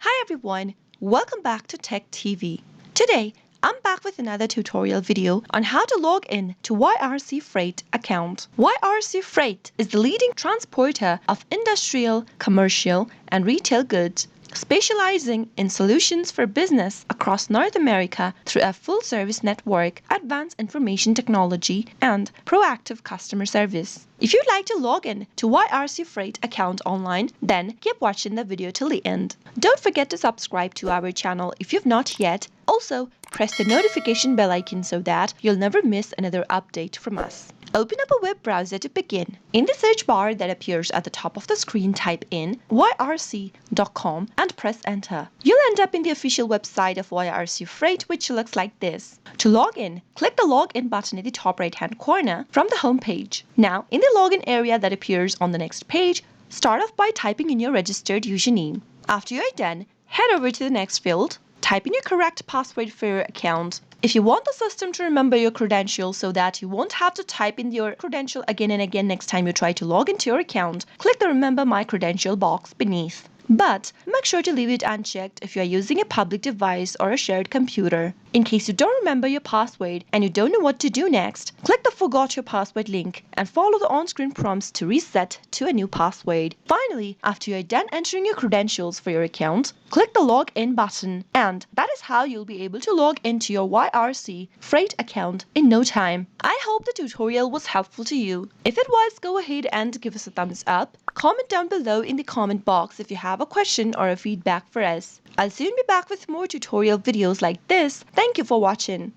Hi everyone, welcome back to Tech TV. Today, I'm back with another tutorial video on how to log in to YRC Freight Account. YRC Freight is the leading transporter of industrial, commercial, and retail goods, specializing in solutions for business across North America through a full-service network, advanced information technology, and proactive customer service. If you'd like to log in to YRC Freight account online, then keep watching the video till the end. Don't forget to subscribe to our channel if you've not yet. Also, press the notification bell icon so that you'll never miss another update from us. Open up a web browser to begin. In the search bar that appears at the top of the screen, type in yrc.com and press enter. You'll end up in the official website of YRC Freight, which looks like this. To log in, click the login button in the top right-hand corner from the home page. Now, in the login area that appears on the next page, start off by typing in your registered username. After you're done, head over to the next field. Type in your correct password for your account. If you want the system to remember your credentials so that you won't have to type in your credential again and again next time you try to log into your account, click the Remember My Credential box beneath. But make sure to leave it unchecked if you are using a public device or a shared computer. In case you don't remember your password and you don't know what to do next, click the Forgot Your Password link and follow the on-screen prompts to reset to a new password. Finally, after you're done entering your credentials for your account, click the Login button, and that is how you'll be able to log into your YRC Freight account in no time. I hope the tutorial was helpful to you. If it was, go ahead and give us a thumbs up. Comment down below in the comment box if you have a question or a feedback for us. I'll soon be back with more tutorial videos like this. Thank you for watching.